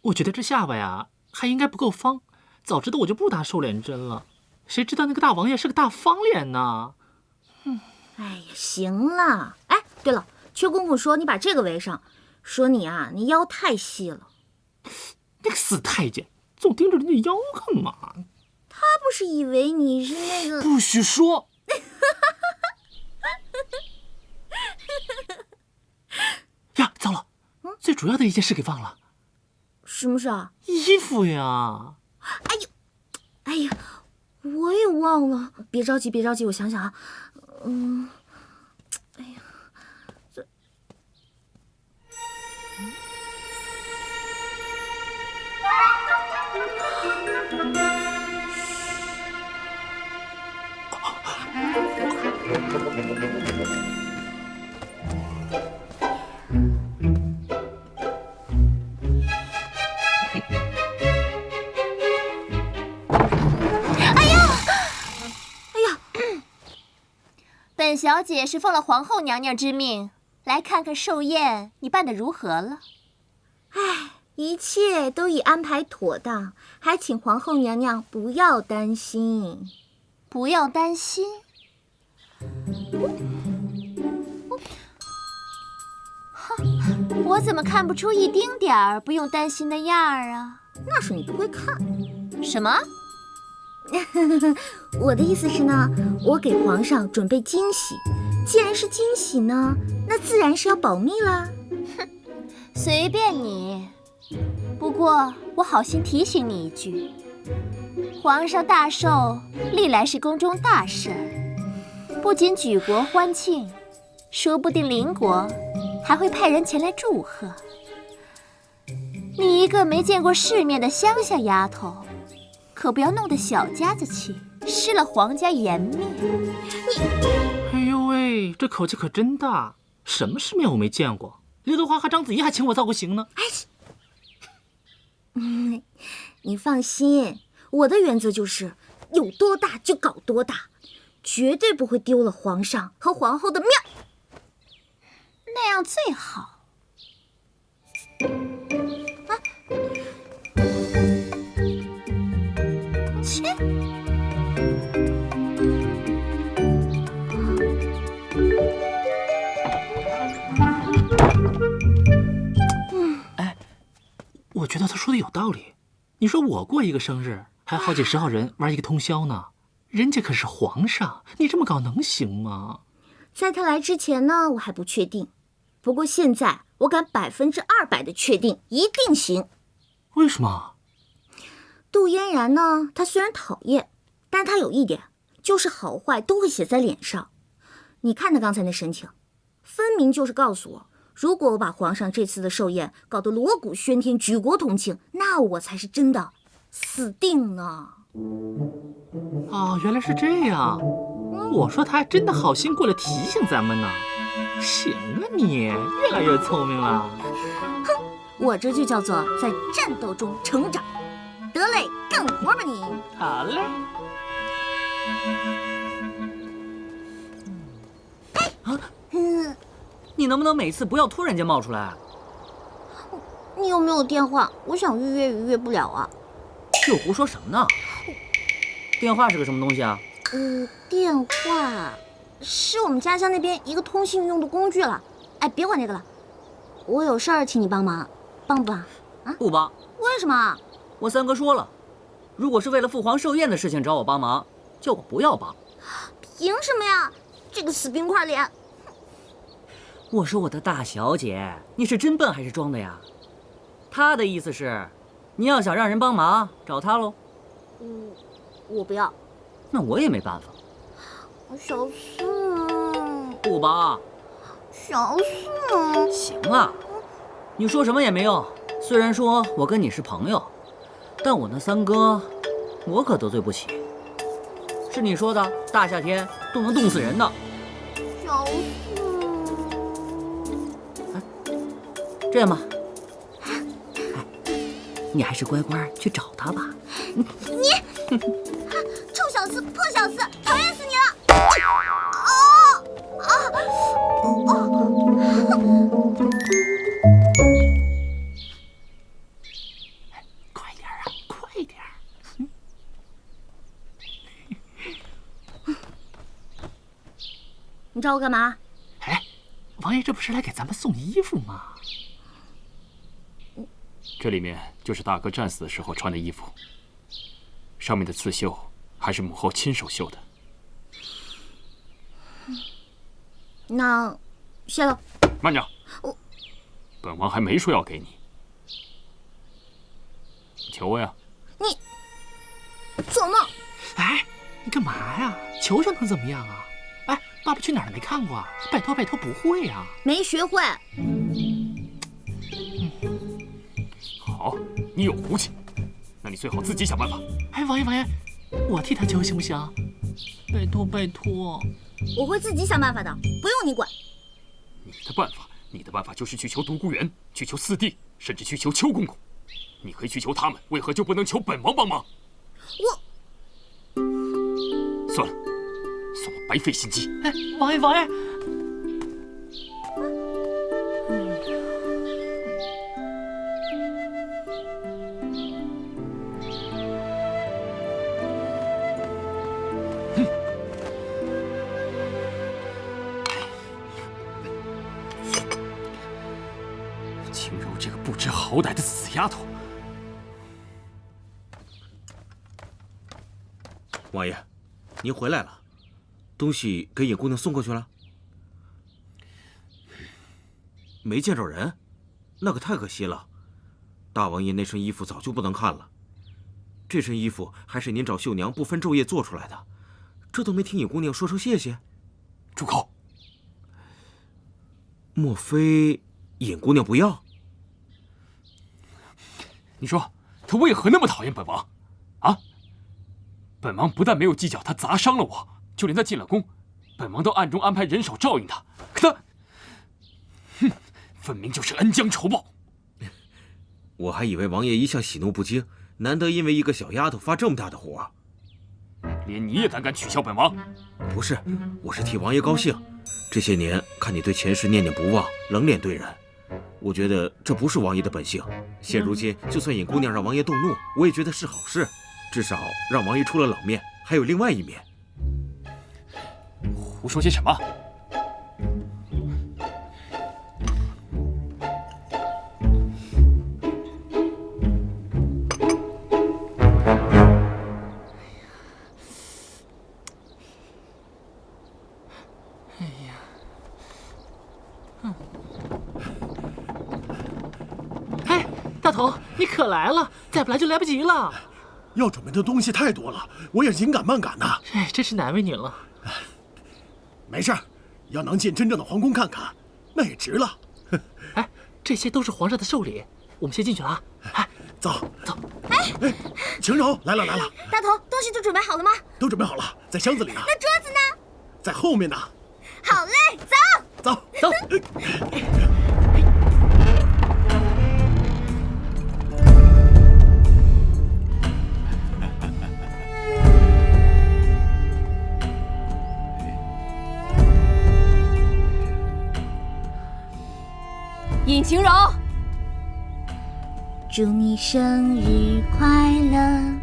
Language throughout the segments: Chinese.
我觉得这下巴呀还应该不够方，早知道我就不打瘦脸针了。谁知道那个大王爷是个大方脸呢？哎呀，行了。哎，对了，薛公公说你把这个围上，说你啊，你腰太细了。那个死太监总盯着人家腰干嘛？他不是以为你是那个……不许说！呀，糟了，最主要的一件事给忘了。什么事啊？衣服呀！哎呀，我也忘了。别着急，别着急，我想想啊。哎呀，本小姐是奉了皇后娘娘之命，来看看寿宴你办得如何了。一切都已安排妥当，还请皇后娘娘不要担心。不要担心。哼，我怎么看不出一丁点儿不用担心的样儿啊？那是你不会看。什么？我的意思是呢，我给皇上准备惊喜，既然是惊喜呢，那自然是要保密啦。随便你。不过我好心提醒你一句，皇上大寿历来是宫中大事儿，不仅举国欢庆，说不定邻国还会派人前来祝贺。你一个没见过世面的乡下丫头，可不要弄得小家子气，失了皇家颜面。哎呦喂，这口气可真大！什么世面我没见过？刘德华和章子怡还请我造过型呢。你放心，我的原则就是有多大就搞多大，绝对不会丢了皇上和皇后的面。那样最好。切！我觉得他说的有道理。你说我过一个生日，还好几十号人玩一个通宵呢，人家可是皇上，你这么搞能行吗？在他来之前呢，我还不确定，不过现在我敢200%的确定，一定行。为什么？杜嫣然呢，她虽然讨厌，但她有一点，就是好坏都会写在脸上。你看她刚才那神情，分明就是告诉我，如果我把皇上这次的寿宴搞得锣鼓喧天、举国同庆，那我才是真的死定了。哦，原来是这样。我说他还真的好心过来提醒咱们呢。行啊，你越来越聪明了。哼，我这就叫做在战斗中成长。得嘞，干活吧你。好嘞。你能不能每次不要突然间冒出来？你有没有电话？我想预约，预约不了啊。又胡说什么呢？电话是个什么东西啊？电话是我们家乡那边一个通信用的工具了。哎，别管这个了，我有事儿请你帮忙，帮不帮？啊？不帮。为什么？我三哥说了，如果是为了父皇寿宴的事情找我帮忙，叫我不要帮。凭什么呀？这个死冰块脸！我说我的大小姐，你是真笨还是装的呀？他的意思是，你要想让人帮忙，找他喽。我不要。那我也没办法。小四，不帮。小四，行了，你说什么也没用。虽然说我跟你是朋友，但我那三哥，我可得罪不起。是你说的，大夏天都能冻死人的。小四，这样吧，你还是乖乖去找他吧。你，臭小四，破小四，讨厌死你了！找我干嘛？哎，王爷这不是来给咱们送衣服吗？这里面就是大哥战死的时候穿的衣服，上面的刺绣还是母后亲手绣的。那，谢了。慢着，本王还没说要给你，求我呀！你做梦！哎，你干嘛呀？求求能怎么样啊？哎，爸爸去哪儿没看过啊？拜托拜托，不会呀。没学会。好，你有骨气，那你最好自己想办法。哎，王爷，我替他求行不行？拜托拜托。我会自己想办法的，不用你管。你的办法就是去求独孤园，去求四弟，甚至去求邱公公。你可以去求他们，为何就不能求本王帮忙？算了，白费心机。哎，王爷。青柔这个不知好歹的死丫头！王爷，您回来了，东西给尹姑娘送过去了。没见着人，那可太可惜了。大王爷那身衣服早就不能看了，这身衣服还是您找绣娘不分昼夜做出来的，这都没听尹姑娘说声谢谢。住口！莫非尹姑娘不要？你说她为何那么讨厌本王？啊？本王不但没有计较她砸伤了我，就连她进了宫，本王都暗中安排人手照应她。可她，分明就是恩将仇报。我还以为王爷一向喜怒不惊，难得因为一个小丫头发这么大的火。连你也胆敢取笑本王？不是，我是替王爷高兴。这些年看你对前世念念不忘，冷脸对人，我觉得这不是王爷的本性。现如今，就算尹姑娘让王爷动怒，我也觉得是好事，至少让王爷出了冷面，还有另外一面。胡说些什么？哎，大头，你可来了，再不来就来不及了。要准备的东西太多了，我也紧赶慢赶的。哎，真是难为你了。没事，要能进真正的皇宫看看，那也值了。哎，这些都是皇上的寿礼，我们先进去了啊！哎，走。哎，晴柔来了。大头，东西都准备好了吗？都准备好了，在箱子里呢。那桌子呢？在后面呢。好嘞，走。尹晴柔，祝你生日快乐，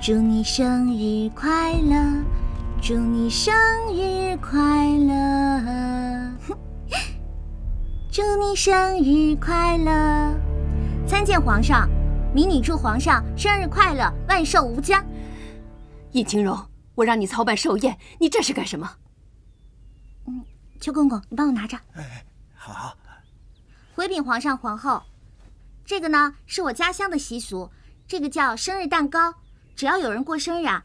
祝你生日快乐，祝你生日快乐，祝你生日快乐！参见皇上，民女祝皇上生日快乐，万寿无疆。尹晴柔，我让你操办寿宴，你这是干什么？邱公公，你帮我拿着。哎，好。回禀皇上皇后，这个呢是我家乡的习俗，这个叫生日蛋糕。只要有人过生日啊，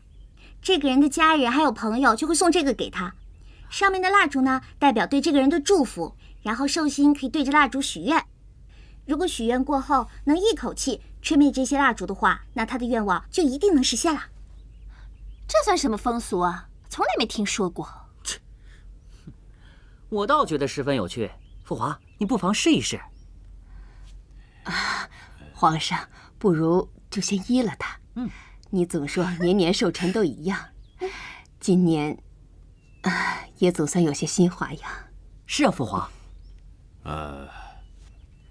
这个人的家人还有朋友就会送这个给他。上面的蜡烛呢，代表对这个人的祝福，然后寿星可以对着蜡烛许愿。如果许愿过后能一口气吹灭这些蜡烛的话，那他的愿望就一定能实现了。这算什么风俗啊？从来没听说过。我倒觉得十分有趣。父皇，你不妨试一试。皇上，不如就先依了他。你总说年年寿辰都一样，今年也总算有些新花样。是啊，父皇。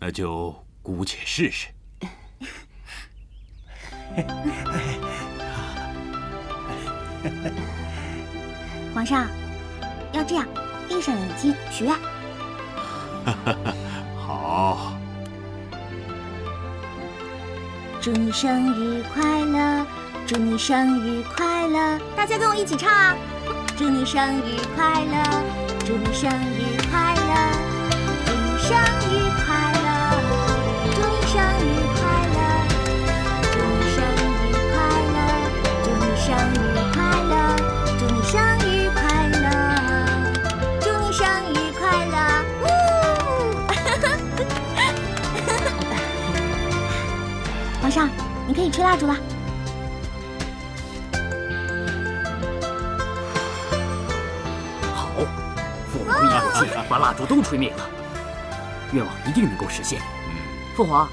那就姑且试试。皇上，要这样，闭上眼睛许愿。好。祝你生日快乐，祝你生日快乐！大家跟我一起唱啊！祝你生日快乐，祝你生日快乐，祝你生日快乐，祝你生日快乐，祝你生日快乐，祝你生日快乐，祝你生日快乐，祝你生日快乐！皇上，你可以吹蜡烛了。好，父皇一口气把蜡烛都吹灭了，愿望一定能够实现。父皇，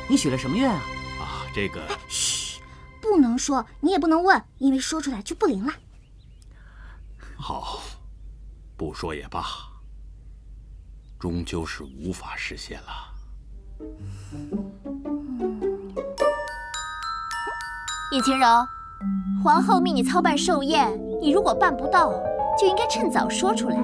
你许了什么愿啊？啊，这个……嘘，不能说，你也不能问，因为说出来就不灵了。好，不说也罢，终究是无法实现了。叶晴柔，皇后命你操办寿宴，你如果办不到，就应该趁早说出来。